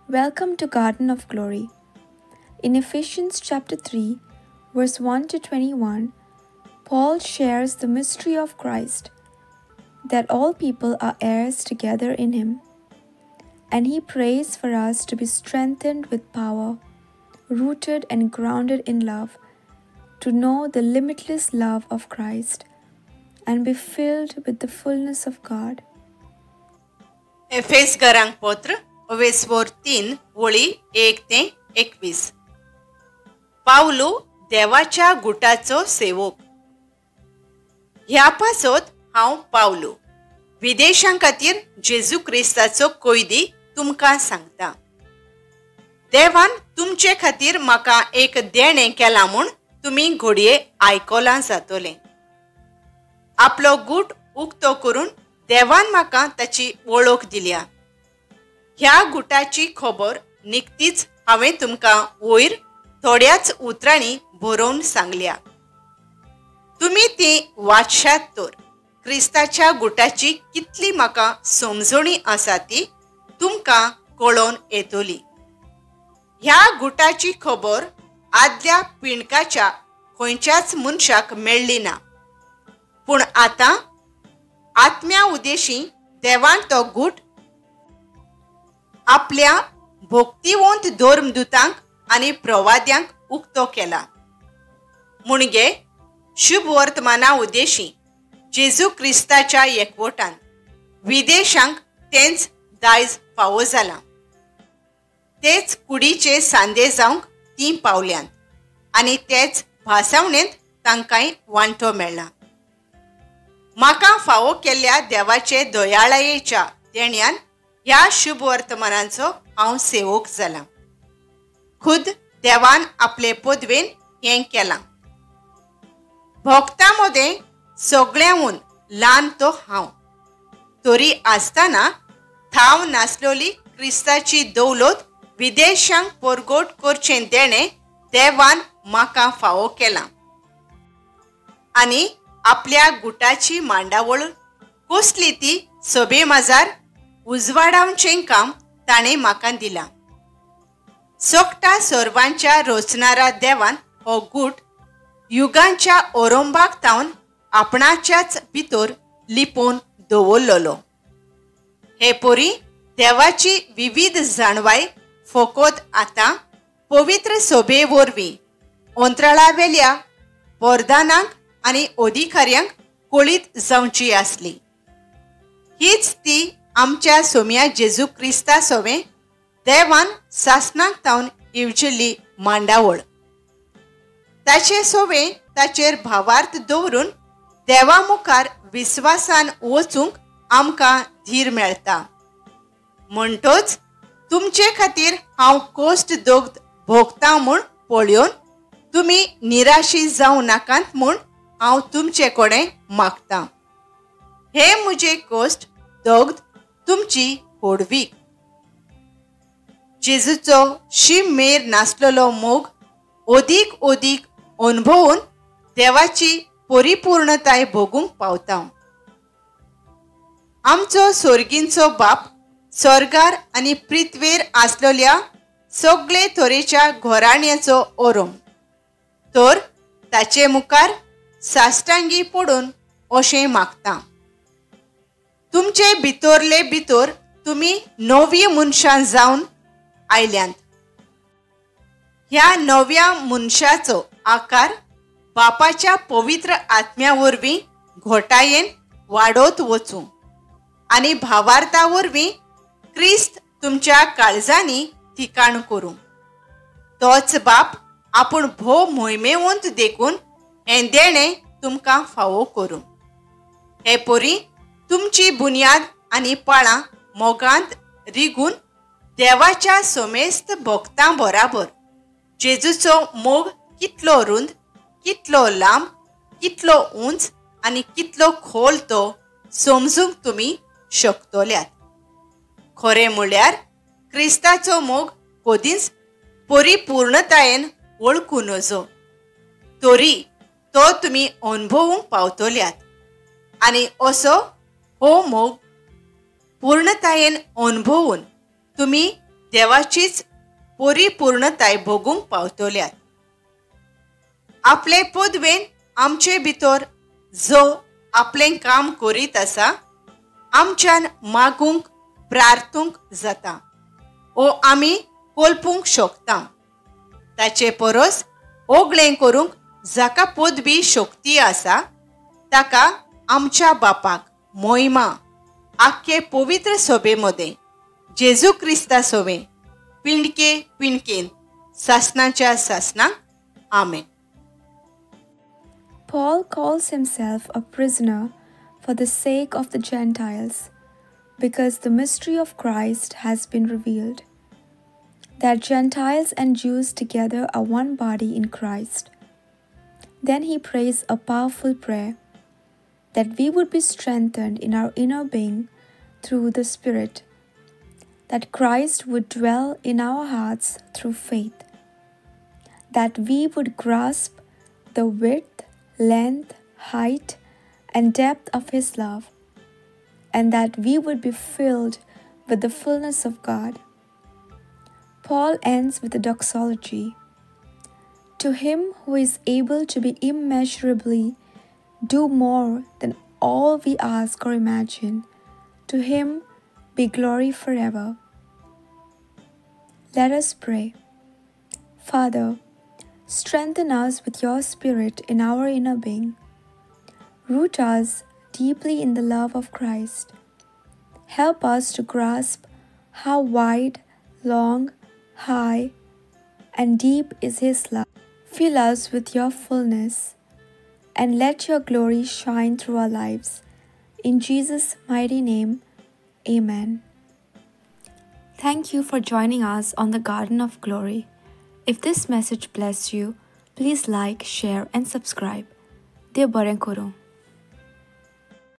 Welcome to Garden of Glory. In Ephesians chapter 3, verse 1 to 21, Paul shares the mystery of Christ, that all people are heirs together in him. And he prays for us to be strengthened with power, rooted and grounded in love, to know the limitless love of Christ, and be filled with the fullness of God. एफेसकारांक पत्र अवेस्वर 3 वळी 1 ते 21. पावलो देवाच्या गुटाचो सेवक. ह्या पासत हांव पावलो विदेशां खातीर जेजू क्रिस्ताचो कैदी तुमकां सांगता. देवान तुमचे खातीर म्हाका एक देणें केलां म्हूण तुमी घडये आयकलां जातलें. आपलो गूट उक्तो करून देवान म्हाका ताची वळख दिल्या. ह्या गुटाची खबर निकतीच हांवें तुमकां वयर थोड्याच उतरांनी बरोवन सांगल्या. तुमी ती वाचशात तर क्रिस्ताच्या गुटाची कितली म्हाका समजणी आसा ती तुमकां कळोवन येतली. ह्या गुटाची खबर आदल्या पिणकाच्या खंयच्याच मनशाक मेळ्ळी ना, पूण आतां आत्म्या उदेशी देवान तो गूट आपल्या भक्तिवंत धर्मदूतांक आनी प्रवाद्यांक उक्तो केला. म्हणजे शुभ वर्तमाना उदेशी जेजू क्रिस्ताच्या एकवटान विदेशांक तेंच दायज फावो जाला. तेच कुडीचे सांदे जावंक ती पावल्यांत आनी तेच भासावणेंत तांकांय वांटो मेळ्ळा. म्हाका फावो केल्ल्या देवाचे दयाळायेच्या देण्यान ह्या शुभ वर्तमानाचो हांव सेवक जाला. खुद देवान आपले पदवेन हें केलां. भक्तां मदें सगळ्यांहून ल्हान तो हांव. तरी आसतना थाव नासलोली क्रिस्ताची दौलत विदेशांक परगट करचें देणें देवान म्हाका फावो केलां. आनी आपल्या गुटाची मांडावळ कसली ती सभे माजार उजवाडावचें काम ताणें म्हाका दिलां. सोकटा सर्वांच्या रचणारा देवान हो गूट युगांच्या ओरंबाक तावन आपणाच्याच भितर लिपोवन दवरलेलो. हे परी देवाची विविध जाणवाय फकत आतां पवित्र सभे वरवीं अंतराळावेल्या वरदानांक आनी अधिकाऱ्यांक कळीत जावची आसली. हीच ती आमच्या सोम्या जेजू क्रिस्ता सोवे देवान सासणाक तावन येवजिल्ली मांडावळ. ताचे सोवे ताचेर भावार्थ दवरून देवा मुखार विस्वासान वचूंक आमकां धीर मेळटा. म्हणटोच तुमचे खातीर हांव कश्ट दोग भोगता म्हूण पळयोवन तुमी निराशी जावं नाकात म्हूण हांव तुमचे कडेन मागतां. हे म्हजे कश्ट दोग तुमची होडवीक. जेजूचो शीम मेर नासलेलो मोग ओदीक अनुभवून देवाची परिपूर्णताय भोगूंक पावता. आमचो स्वर्गींचो बाप स्वर्गार आनी पृथ्वीर आसलेल्या सगळे तरेच्या घोराण्याचो ओरम. तर ताचे मुखार साश्टांगी पडून अशें मागता. तुमचे भितरले भितर तुमी नवी मनशां जावन आयल्यांत. ह्या नव्या मनशाचो आकार बापाच्या पवित्र आत्म्या वरवीं घोटायेन वाडत वचूं आनी भावार्था वरवीं क्रिस्त तुमच्या काळजांनी ठिकाण करूं. तोच बाप आपूण भोव मोहिमेवंत देखून हें देणें तुमकां फावो करूं. हे परी तुमची बुन्याद आनी पाळां मोगांत रिगून देवाच्या समेस्त भक्तां बराबर जेजूचो मोग कितलो रुंद, कितलो लांब, कितलो उंच आनी कितलो खोल तो समजूंक तुमी शकतल्यात. खरें म्हळ्यार क्रिस्ताचो मोग कधीच परिपूर्णतायेन वळखूं नजो. तरी तो तुमी अनुभवूंक पावतल्यात आनी असो हो मोग पूर्णतायेन अनुभवून तुम्ही देवाचीच परिपूर्णताय भोगूंक पावतल्यात. आपले पदवेन आमचे भितर जो आपलें काम करीत आसा आमच्यान मागूंक प्रार्थूंक जाता ओ आमी कल्पूंक शकता. ताचे परस ओगळें करूंक जाका पदवी शक्ती आसा ताका आमच्या बापाक महिमा आख्खे पवित्र सभेमध्ये जेजू क्रिस्ता सवे पिंडके पिंडकेन सासनाच्या सासनाक आमेन. Paul calls himself a prisoner for the sake of the Gentiles, because the mystery of Christ has been revealed, that Gentiles and Jews together are one body in Christ. Then he prays a powerful prayer, that we would be strengthened in our inner being through the Spirit, that Christ would dwell in our hearts through faith, that we would grasp the width, length, height, and depth of His love, and that we would be filled with the fullness of God. Paul ends with a doxology. To Him who is able to be immeasurably do more than all we ask or imagine, to Him be glory forever. Let us pray. Father, strengthen us with your Spirit in our inner being. Root us deeply in the love of Christ. Help us to grasp how wide, long, high, and deep is His love. Fill us with your fullness and let your glory shine through our lives. In Jesus' mighty name, Amen. Thank you for joining us on the Garden of Glory. If this message blessed you, please like, share, and subscribe. Dear Baren Koro.